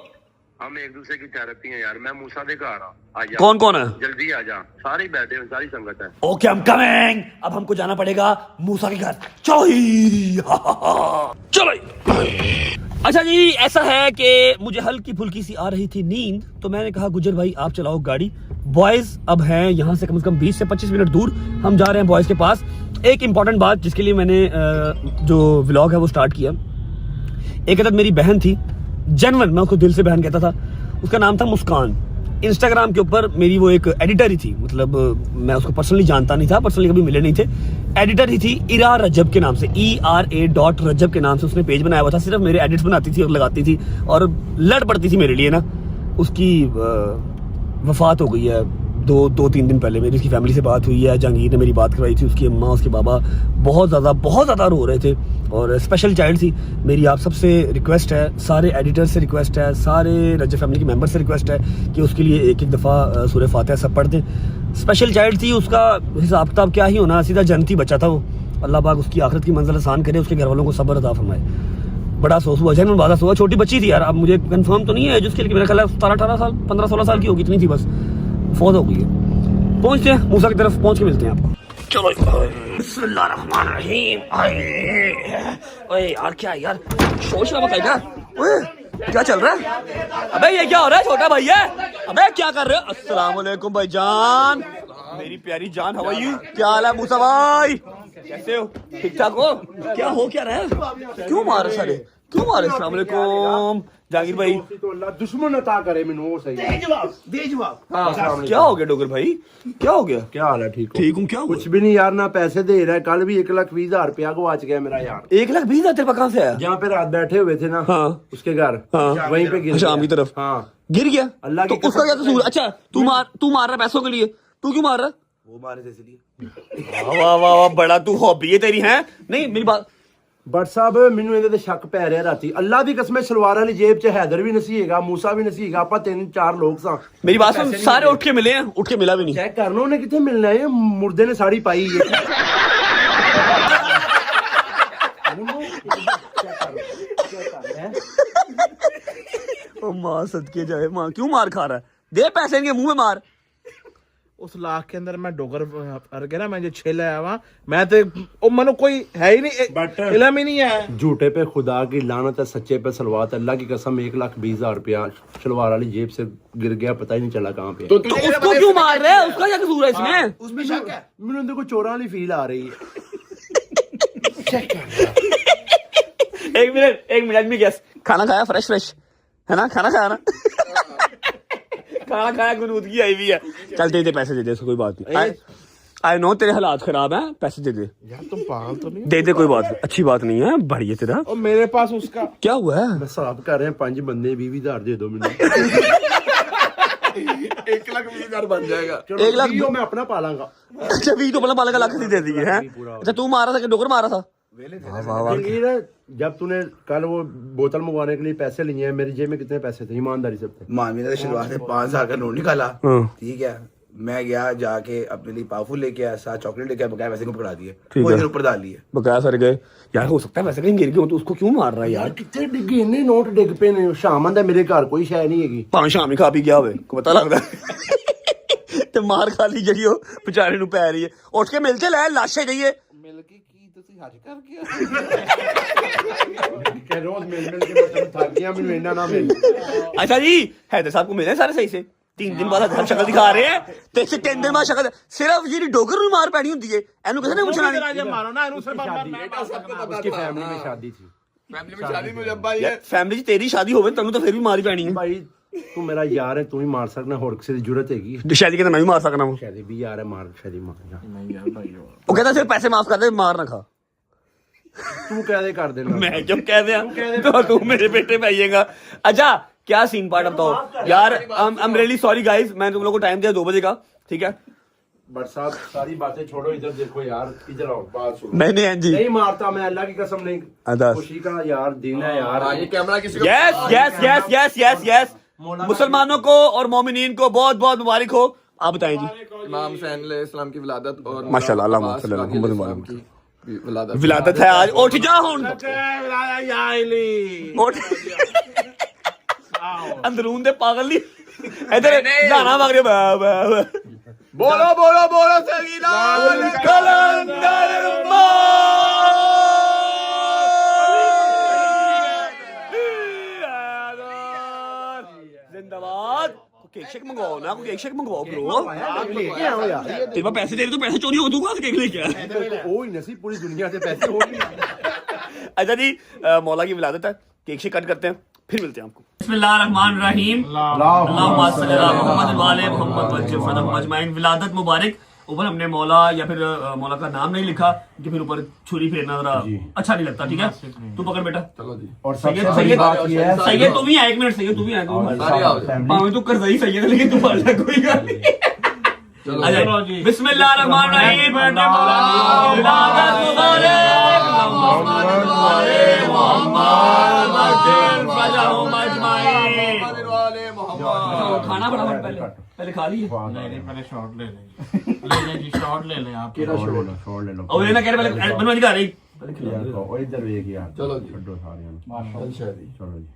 हम एक दूसरे की थेरेपी है यार। मैं मूसा दे घर आ जा। कौन कौन है? जल्दी आ जा, सारे बैठे हैं, सारी संगत है। Okay I am coming. अब हमको जाना पड़ेगा मूसा के घर। चलो ही चलो। अच्छा जी, ऐसा है कि मुझे हल्की फुल्की सी आ रही थी नींद, तो मैंने कहा गुजर भाई आप चलाओ गाड़ी। बॉयज अब हैं यहाँ से कम 20 से 25 मिनट दूर, हम जा रहे हैं बॉयज के पास। एक इंपॉर्टेंट बात जिसके लिए मैंने जो व्लॉग है वो स्टार्ट किया, एक अदद मेरी बहन थी, जेन्युइन, मैं उसको दिल से बहन कहता था, उसका नाम था मुस्कान। इंस्टाग्राम के ऊपर मेरी वो एक एडिटर ही थी, मतलब मैं उसको पर्सनली जानता नहीं था, पर्सनली कभी मिले नहीं थे, एडिटर ही थी। इरा रजब के नाम से, ERA.रजब के नाम से उसने पेज बनाया हुआ था। सिर्फ मेरे एडिट्स बनाती थी और लगाती थी और लड़ पड़ती थी मेरे लिए ना। उसकी वफात हो गई है 2-3 दिन पहले। मेरी उसकी फैमिली से बात हुई है, जहांगीर ने मेरी बात करवाई थी। उसकी अम्मा, उसके बाबा बहुत ज़्यादा रो रहे थे और स्पेशल चाइल्ड थी। मेरी आप सबसे रिक्वेस्ट है, सारे एडिटर से रिक्वेस्ट है, सारे रजब फैमिली के मेंबर से रिक्वेस्ट है कि उसके लिए एक दफ़ा सूरह फातिहा सब पढ़ दें। स्पेशल चाइल्ड थी, उसका हिसाब किताब क्या ही होना, सीधा जन्नती बच्चा था वो। अल्लाह पाक उसकी आखिरत की मंजिल आसान करे, उसके घर वालों को सब्र अता फरमाए। बड़ा अफसोस हुआ, जन्म बादा हुआ। छोटी बच्ची थी यार, अब मुझे कंफर्म तो नहीं है जिसके लिए, मेरा ख्याल है 17-18 साल, 15-16 साल की होगी, इतनी थी बस, फौत हो गई है। पहुंचते हैं मूसा की तरफ, पहुंच के मिलते हैं आपको। चलो बिस्मिल्लाहिर्रहमानिर्रहीम। ओए यार क्या यार शोर शराबा कर रहा है? ओए क्या चल रहा है? अबे ये क्या हो रहा है? छोटा भैया अबे क्या कर रहे हो? अस्सलाम वालेकुम भाईजान, मेरी प्यारी जान, हाउ आर यू? क्या हाल है मूसा भाई, कैसे हो? ठीक ठाक हो? क्या हो क्या रहा है? क्यों मारे सारे, क्यों मारे? अस्सलाम वालेकुम जहांगीर भाई। तो अल्लाह दुश्मन अता करे मैनू वो सही। दे जवाब। हाँ, क्या हो गया डोगर भाई, क्या हो गया? क्या हाल है? ठीक हो? ठीक हूँ। क्या हुआ? कुछ भी नहीं यार, ना पैसे दे रहा है। कल भी 1,20,000 रुपया गवाच गया मेरा यार। 1,20,000 तेरे पास कहाँ से आया? जहाँ पे रात बैठे हुए थे ना, हाँ। उसके घर, हाँ। वहीं पे गिर शाम की गया। तरफ हाँ, गिर गया। अल्लाह तो की उसका क्या कसम। कसूर? अच्छा तू मार रहा है पैसों के लिए, तू क्यों मार रहा है? वो मारे थे इसलिए। वाह वाह वाह वाह, बड़ा तू हॉबी है तेरी है। नहीं मेरी बात, बट साहब मैनू ਇਹਦੇ ਤੇ शक पै ਰਿਹਾ राती। अल्लाह दी कसम सलवार वाली जेब च हैदर भी नसी हैगा, मूसा भी नसी हैगा, ਆਪਾਂ 3-4 लोग सां। मेरी बात सुन, सारे उठ के मिले हैं, उठ के मिला भी नहीं। चेक कर लो उन्हें कितने मिलना है, मुर्दे ने साड़ी पाई है। ओ माँ सदके जाए, माँ क्यों मार खा रहा है? दे पैसे इनके मुंह में मार। उस लाख के अंदर मैं डोगर करके ना मैं जो 6 लाया हुआ, मैं तो ओ मनो कोई है ही नहीं, इलम ही नहीं है। झूठे पे खुदा की लानत है, सच्चे पे सलवात। अल्लाह की कसम 1,20,000 रुपया सलवार वाली जेब से गिर गया, पता ही नहीं चला कहाँ पे। तो उसको क्यों मार रहे हैं? उसका क्या कसूर है इसमें? उसमें शक है। मैंने देखो चोरा वाली फील आ रही है। एक मिनट में गैस, खाना खाया? फ्रेश है ना? खाना खाया ना? खाना खाया, गुनूदगी आई हुई है। चल दे पैसे दे दे, कोई बात नहीं। आई नो तेरे हालात खराब हैं, पैसे दे दे यार तुम पागल तो नहीं? दे कोई बात नहीं, अच्छी बात नहीं है, बढ़िया तेरा। और मेरे पास उसका क्या हुआ है? मैं हिसाब कर रहे हैं, 5 बंदे 20,000 दे दो मैंने। 1,20,000 बन जाएगा। 1,20,000 मैं अपना पालांगा। अच्छा 20 तो अपना पाला का लाख दे दिए हैं। अच्छा तू मारा था कि डोगर मारा था? जब तूने कल वो बोतल मंगवाने के लिए पैसे लिए हैं, मेरी जेब में कितने पैसे थे ईमानदारी से? मामी ने शुरुआत में 5,000 का नोट निकाला, ठीक है। मैं गया जाके अपने लिए पावफुल लेके आया, साथ चॉकलेट लेके आया, बकाया पैसे को पकड़ा दिए, वो इधर ऊपर डाल लिए। बकाया सर गए यार, हो सकता है वैसे कहीं गिर गए हो तो उसको क्यों मार रहा है यार? कितने डिगे इन्ने नोट डिग पे ने। शाम आंदा मेरे घर कोई शय नहीं हैगी, भावें शाम ही खा पी गया होवे, को पता लगदा ते मार खा ली ਜਿਹੜੀ ਉਹ बेचारे ਨੂੰ ਪੈ ਰਹੀ ਹੈ। ਉੱਠ ਕੇ ਮਿਲ ਕੇ ਲੈ ਲਾਸ਼ੇ ਜਾਈਏ। मिल के की ਤੁਸੀਂ ਹੱਜ ਕਰ ਗਿਆ। के रोज मिल के मैं थक गया, मैंने इन्ना ना मिल। अच्छा जी हैदर साहब को मिले सारे सही से? 3 दिन बाद हर शक्ल दिखा रहे हैं ਤੇ 3 ਦਿਨ ਬਾਅਦ ਸ਼ਕਲ ਸਿਰਫ ਜਿਹੜੀ ਡੋਗਰ ਨੂੰ ਮਾਰ ਪੈਣੀ ਹੁੰਦੀ ਹੈ, ਇਹਨੂੰ ਕਿਸੇ ਨੇ ਪੁੱਛਣਾ नहीं। मारो ना इनू से उसकी फैमिली में शादी थी। फैमिली में शादी में जब भाई यार फैमिली ਚ ਤੇਰੀ शादी ਹੋਵੇ ਤੈਨੂੰ ਤਾਂ ਫਿਰ ਵੀ ਮਾਰੀ ਪੈਣੀ ਹੈ। भाई तू मेरा यार है, तू ही मार सकना, होर किसी की जरूरत हैगी? शादी के मैं भी मार सकना हूँ। शादी भी यार है, मार शादी मार जा। वो कहता सिर्फ पैसे माफ कर दे, मार ना खा। तू कह दे कर देना। मैं क्यों कह दिया तो तू मेरे बेटे पे आइएगा। अच्छा क्या सीन पार्ट अब तो यार, I am really sorry guys, मैं तुम लोगों को टाइम दिया 2 बजे का, ठीक है? बट साहब सारी बातें छोड़ो, इधर देखो यार, इधर आओ, बात सुनो। नहीं जी नहीं मारता मैं, अल्लाह की कसम नहीं। खुशी का यार दिन है यार। ये कैमरा किसी को यस मुसलमानों को और मोमिनीन को बहुत बहुत मुबारक हो। आप बताएं जी। इमाम हुसैन अलैहिस्सलाम की विलादत और माशाल्लाह, अल्लाह अब्बास सल्लल्लाहु अलैहि वसल्लम की विलादत विलादत है आज। उठ जा हुन, उठ अंदरून दे पागल नी इधर गाना मार रहे। बोलो बोलो बोलो सगीना कलंदर जिंदाबाद। केक शेक मंगवाओ ना, केक शेक मंगवाओ ब्रो। लेके आओ यार, तेरे पास पैसे दे रहे तो पैसे चोरी हो, तू कहाँ से केक लेके आया? ओ ही नसीब पूरी दुनिया से पैसे हो गए। अच्छा जी मौला की विलादत है, केक शेक कट करते हैं, फिर मिलते हैं आपको। बिस्मिल्लाहिर्रहमानिर्रहीम, अल्लाहुम्मा सल्ली अला मुहम्मद व आले मुहम्मद वजफरम अजमाइन। विलादत मुबारक। ऊपर हमने मौला या फिर मौला का नाम नहीं लिखा कि फिर ऊपर छुरी फेरना जरा अच्छा नहीं लगता, ठीक है? तू पकड़ बेटा। चलो जी। और सबसे बड़ी बात ये है, सही है, तू भी आया, 1 मिनट सही है, तू भी आया, भावे तू कर सही है लेकिन तू पढ़ ले, कोई गल नहीं। चलो जी, बिस्मिल्लाहिर्रहमानिर्रहीम। विलादत मुबारक, खाना बड़ा पहले खा लिए। नहीं पहले शॉट ले लें जी, शॉट ले लें आप। केड़ा शॉट ले लो। और ये ना कह रहे पहले बनवा दिखा रही। ओ इधर देख यार, चलो जी। छोड़ो सारे। माशाल्लाह चलो जी।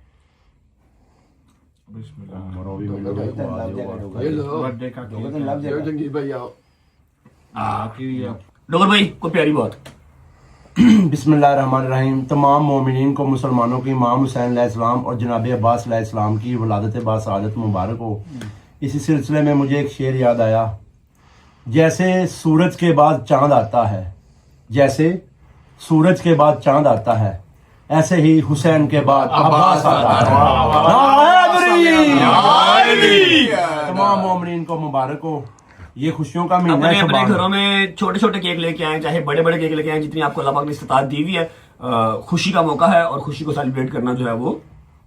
डोगर भाई को प्यारी बात। बिस्मिल्लाहिर्रहमानिर्रहीम। तमाम मोमिनीन को मुसलमानों की इमाम हुसैन अलैहिस्सलाम और जनाब अब्बास अलैहिस्सलाम की वलादत बासआदत मुबारक हो। इसी सिलसिले में मुझे एक शेर याद आया। जैसे सूरज के बाद चांद आता है, जैसे सूरज के बाद चांद आता है, ऐसे ही हुसैन के बाद अब्बास आता है। तमाम मोमिनीन को मुबारक हो। ये खुशियों का महीना अपने है। अपने घरों में छोटे छोटे केक लेके आए, चाहे बड़े बड़े केक लेके आए, जितनी आपको अल्लाह पाक ने इस्तिताअत दी हुई है। खुशी का मौका है और खुशी को सेलिब्रेट करना जो है वो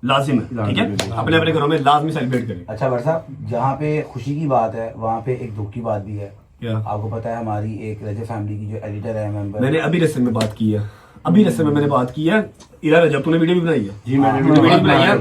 लाजिम है, ठीक है। अपने अपने घरों में लाजमी सेलिब्रेट करें। अच्छा भाई साहब, जहाँ पे खुशी की बात है वहाँ पे एक दुख की बात भी है। क्या? आपको पता है हमारी एक रजब फैमिली की जो एडिटर है मेंबर, मैंने अभी रस्म में बात की है, अभी रस्म में मैंने बात की है। इरा रजब, तूने वीडियो भी बनाई है? जी मैंने वीडियो बनाई है।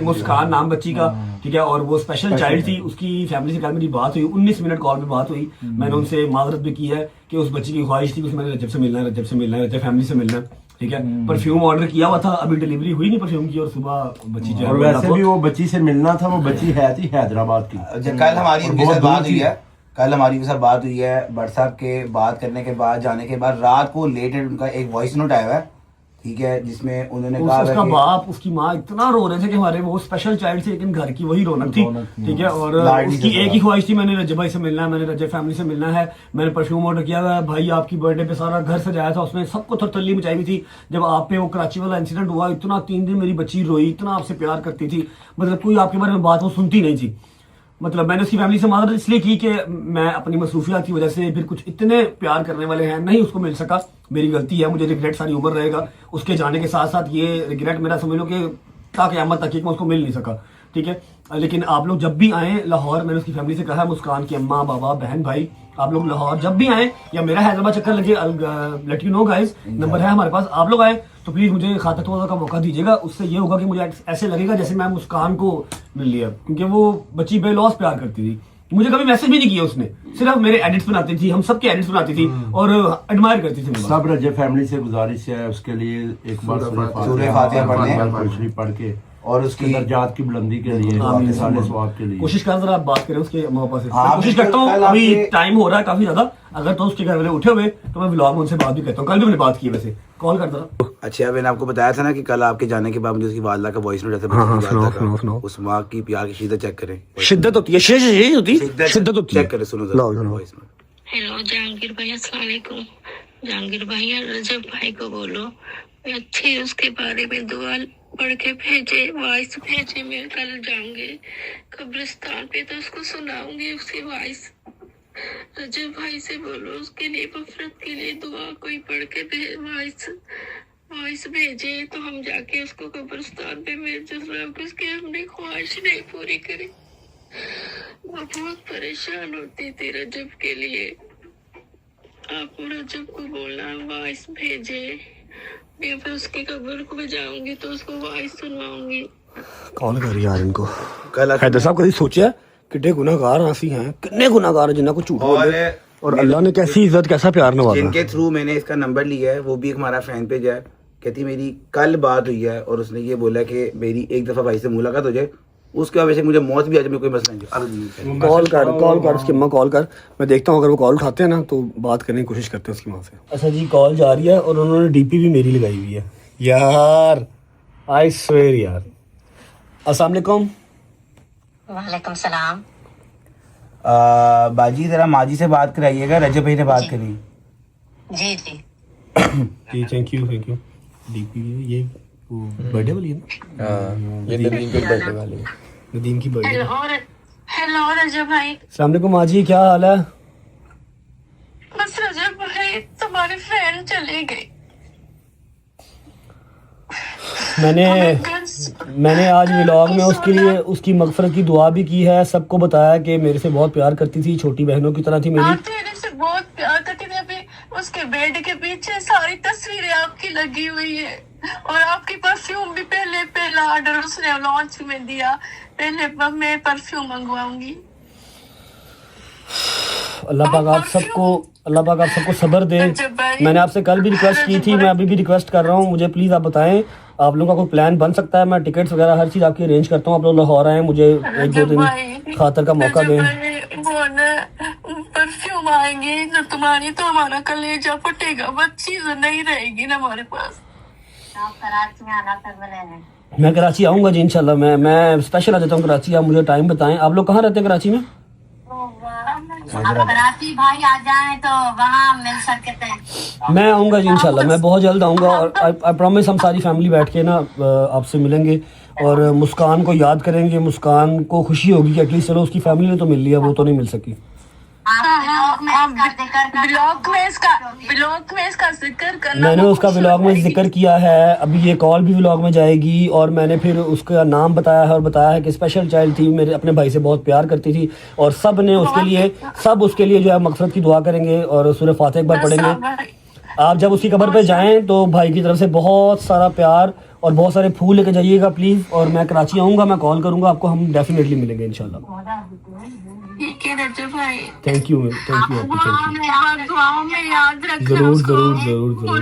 मुस्कान नाम बच्ची का, ठीक है। और वो स्पेशल चाइल्ड थी, उसकी फैमिली से कल मेरी बात हुई, 19 मिनट कॉल पे बात हुई। मैंने उनसे माजरत भी की है कि उस बच्ची की ख्वाहिश थी कि मैंने रजब से मिलना है, रजब से मिलना है, रजब फैमिली से मिलना है, ठीक है। परफ्यूम ऑर्डर किया हुआ था, अभी डिलीवरी हुई नहीं परफ्यूम की, और सुबह बच्ची जो है और वैसे भी वो बच्ची से मिलना था। वो बच्ची है थी हैदराबाद की। कल हमारी उनके साथ बात हुई है, कल हमारी उनके साथ बात हुई है। भट्ट साहब के बात करने के बाद, जाने के बाद रात को लेट उनका एक वॉइस नोट आया हुआ है, ठीक है, जिसमें उन्होंने कहा उसका कि बाप, उसकी माँ इतना रो रहे थे कि हमारे वो स्पेशल चाइल्ड थे, लेकिन घर की वही रौनक थी, ठीक है। और उसकी एक ही ख्वाहिश थी, मैंने रजब भाई से मिलना है, मैंने रजब फैमिली से मिलना है। मैंने परफ्यूम ऑर्डर किया हुआ है। भाई आपकी बर्थडे पे सारा घर सजाया था, उसने सबको थरथल्ली मचाई हुई थी। जब आप पे वो कराची वाला इंसिडेंट हुआ, इतना 3 दिन मेरी बच्ची रोई, इतना आपसे प्यार करती थी, मतलब कोई आपके बारे में बात वो सुनती नहीं थी। मतलब मैंने उसकी फैमिली से माजरत इसलिए की कि मैं अपनी मसरूफियात की वजह से फिर कुछ इतने प्यार करने वाले हैं नहीं उसको मिल सका, मेरी गलती है, मुझे रिग्रेट सारी उम्र रहेगा उसके जाने के साथ साथ। ये रिग्रेट मेरा समझ लो कि क़यामत तक मैं उसको मिल नहीं सका, ठीक है। लेकिन आप लोग जब भी आए लाहौर, मैंने उसकी फैमिली से कहा, मुस्कान की अम्मा बाबा बहन भाई, आप लोग लाहौर जब भी आए या मेरा हैदराबाद चक्कर लगे, let you know guys, number है हमारे पास, आप लोग आए तो प्लीज मुझे खातिरतवाज़ा का मौका दीजिएगा। उससे ये होगा कि मुझे ऐसे लगेगा जैसे मैं मुस्कान को मिल लिया, क्योंकि वो बच्ची बेलौस प्यार करती थी। मुझे कभी मैसेज भी नहीं किया उसने, सिर्फ मेरे एडिट्स बनाती थी, हम सबके एडिट्स बनाती थी और एडमायर करती थी। सब रजब फैमिली से गुजारिश है उसके लिए एक बार सूरह फातिहा पढ़ने पढ़ के और उसकी दर्जात की बुलंदी के लिए, साले स्वाब के लिए कोशिश कर, जरा आप बात करें उसके माँ बाप से। हाँ, कोशिश करता हूँ, अभी टाइम हो रहा है काफी ज्यादा, अगर तो उसके घर वाले उठे हुए तो मैं व्लॉग में उनसे बात भी करता हूँ। कल भी मैंने बात की, वैसे कॉल करता था। अच्छा, मैंने आपको बताया था ना कि कल आपके जाने के बाद मुझे उसकी वालदा का वॉइस नोट ऐसे उस माँ की प्यार की शिद्दत चेक करें। शिद्दत होती है, शिद्दत होती है। चेक करें, सुनो जरा वॉइस नोट। हेलो जहांगीर भाई, अस्सलाम वालेकुम। जहांगीर भाई, रजब भाई को बोलो अच्छी उसके बारे में दुआ पढ़ के भेजे, वॉइस भेजे। मैं कल जाऊंगी कब्रिस्तान पे तो उसको सुनाऊंगी उसकी वॉइस। रजब भाई से बोलो उसके लिए, मफरत के लिए दुआ कोई पढ़ के वॉइस भेजे तो हम जाके उसको कब्रिस्तान पे भेज, उसकी हमने ख्वाहिश नहीं पूरी करी। वो बहुत परेशान होती थी रजब के लिए। आप रजब को बोलना वॉइस भेजे, मैं फिर उसकी कब्र को जाऊंगी तो उसको वॉइस सुनवाऊंगी। कौन कर यार इनको? कल हैदर साहब कभी सोचा कितने गुनाहगार आसी हैं, कितने गुनाहगार जिन्हें को झूठ बोले और अल्लाह ने कैसी इज्जत कैसा प्यार नवाजा। जिनके थ्रू मैंने इसका नंबर लिया है वो भी एक हमारा फैन पेज है। कहती मेरी कल बात हुई है और उसने ये बोला कि मेरी एक दफा भाई से मुलाकात हो जाए, उसके वजह से मुझे मौत भी आ जाए, कोई मसला नहीं। कॉल कर उसकी अम्मा कॉल कर, मैं देखता हूँ अगर वो कॉल उठाते हैं ना तो बात करने की कोशिश करते हैं उसकी माँ से। अच्छा जी, कॉल जा रही है और उन्होंने डीपी भी मेरी लगाई हुई है यार, आई स्वेयर यार। अस्सलाम वालेकुम। वालेकुम सलाम। बाजी जरा माजी से बात कराइएगा, रजब भाई ने बात करी। जी जी जी, थैंक यू डीपी ये बर्थडे वाली है ना? ये नदीम की बर्थडे वाली है। नदीम की बर्थडे। हेलो रजब भाई। अस्सलाम वालेकुम माजी, क्या हाल है? बस रजब भाई तुम्हारे फैन चले गए। मैंने आज व्लॉग में उसके लिए उसकी मगफरत की दुआ भी की है, सबको बताया कि मेरे से बहुत प्यार करती थी, छोटी बहनों की तरह थी मेरी। मेरे से बहुत प्यार करती थी। अभी उसके बेड के पीछे सारी तस्वीरें आपकी लगी हुई है और आपकी परफ्यूम भी पहला ऑर्डर उसने लॉन्च में दिया। पहले मैं परफ्यूम मंगवाऊंगी। अल्लाह पाक आप सबको सब्र दे। मैंने आपसे कल भी रिक्वेस्ट की थी, मैं अभी भी रिक्वेस्ट कर रहा हूँ, मुझे प्लीज आप बताएं आप लोगों का कोई प्लान बन सकता है? मैं टिकट्स वगैरह हर चीज़ आपकी अरेंज करता हूँ। आप लोग लाहौर आए, मुझे 1-2 दिन खातर का मौका दें। वो ना परफ्यूम आएंगे जब तुम्हारी, तो हमारा कलेजा फटेगा, वो चीज नहीं रहेगी ना हमारे पास। आप कराची में आना फिर मिलेंगे। मैं कराची आऊँगा जी इंशाल्लाह। मैं स्पेशल आ जाता हूँ कराची। आप मुझे टाइम बताएं। आप लोग कहाँ रहते हैं कराची में? आप कराची भाई आ जाएं तो वहाँ मिल सकते हैं। मैं आऊँगा जी इंशाल्लाह। मैं बहुत जल्द आऊँगा और आई प्रॉमिस हम सारी फैमिली बैठ के ना आपसे मिलेंगे और मुस्कान को याद करेंगे। मुस्कान को खुशी होगी कि एटलीस्ट चलो उसकी फैमिली ने तो मिल लिया, वो तो नहीं मिल सकी। ब्लॉग में इसका जिक्र करना। मैंने उसका व्लॉग में जिक्र किया है, अभी ये कॉल भी व्लॉग में जाएगी। और मैंने फिर उसका नाम बताया है और बताया है कि स्पेशल चाइल्ड थी, मेरे अपने भाई से बहुत प्यार करती थी और सब ने उसके लिए जो है मगफिरत की दुआ करेंगे और सूरह फातिहा एक बार पढ़ेंगे। आप जब उसकी कब्र पे जाएं तो भाई की तरफ से बहुत सारा प्यार और बहुत सारे फूल लेके जाइएगा प्लीज। और मैं कराची आऊँगा, मैं कॉल करूँगा आपको, हम डेफिनेटली मिलेंगे इंशाल्लाह। ठीक है रजब भाई, थैंक यू थैंक यू। दुआओं में याद रखना। जरूर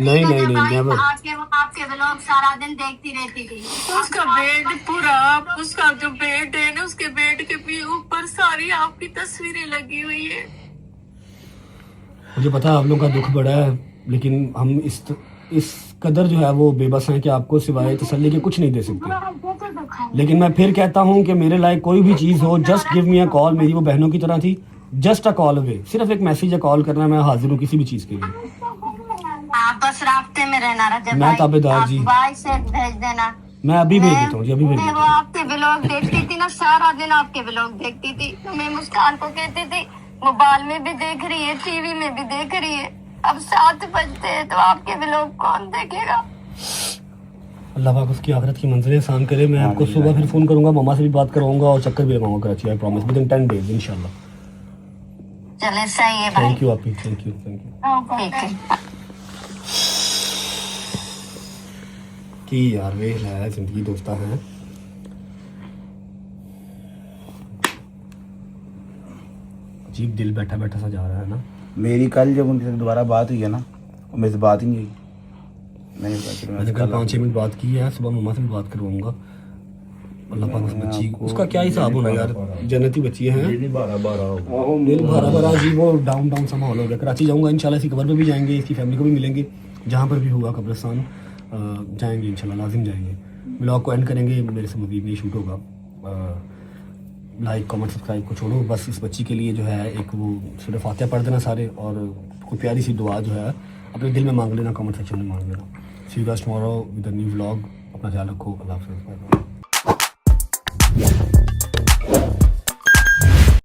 नहीं नेवर। आपके व्लॉग सारा दिन देखती रहती थी। उसका बेड पूरा, उसका जो बेड है ना, उसके बेड के भी ऊपर सारी आपकी तस्वीरें लगी हुई है। मुझे पता है आप लोगों का दुख बड़ा है, लेकिन हम इस कदर जो है वो बेबस हैं कि आपको सिवाय तसल्ली के कुछ नहीं दे सकते। लेकिन मैं फिर कहता हूँ कि मेरे लायक कोई भी चीज़ हो, just give me a call. मेरी वो बहनों की तरह थी, जस्ट अ कॉल अवे। सिर्फ एक मैसेज या कॉल करना, मैं हाजिर हूँ किसी भी चीज़ के लिए। आप बस राब्ते में रहना रजब मैं ताबेदार जी। भाई से भेज देना। मैं अभी भेज देता हूँ जी, अभी भेज देता वो हूँ। आपके व्लॉग देखती थी ना, सारा दिन आपके व्लॉग देखती थी। तो मैं मुस्कान को कहती थी मोबाइल में भी देख रही है, टीवी में भी देख रही है। अब 7 बजते हैं तो आपके व्लॉग कौन देखेगा? अल्लाह पाक उसकी आखिरत की मंजिलें आसान करे। मैं आपको सुबह फिर फोन करूंगा, मामा से भी बात करवाऊंगा और चक्कर भी लगाऊंगा Karachi. I promise with in 10 days इंशाल्लाह। चले सही है भाई। थैंक यू आपी, थैंक यू। ठीक है। कि यार वे है जिंदगी दोस्ता है। अजीब दिल बैठा बैठा सा जा रहा है ना। मेरी कल जब उनके साथ दोबारा बात हुई है ना, वो मेरे से बात ही नहीं हुई। मैंने कल 5-6 मिनट बात की है, सुबह मम्मा से भी बात करवाऊंगा। अल्लाह पाक उस बच्ची उसका क्या हिसाब होना यार, जन्नती बच्ची है। दिल भरा जी, वो डाउन सा माहौल हो गया। कराची जाऊंगा इंशाल्लाह, इसकी कब्र पे भी जाएंगे, इसकी फैमिली को भी मिलेंगे, जहाँ पर भी हुआ कब्रिस्तान जाएंगे इंशाल्लाह, लाजिम जाएंगे। ब्लॉग को एंड करेंगे, मेरे से मजीद नहीं शूट होगा। लाइक कमेंट सब्सक्राइब को छोड़ो, बस इस बच्ची के लिए जो है एक वो सूरह फातिहा पढ़ देना सारे, और कोई प्यारी सी दुआ जो है अपने दिल में मांग लेना, कमेंट सेक्शन में मांग लेना। See you guys tomorrow with a new vlog. अपना ख्याल रखो। अल्लाह हाफ़िज़।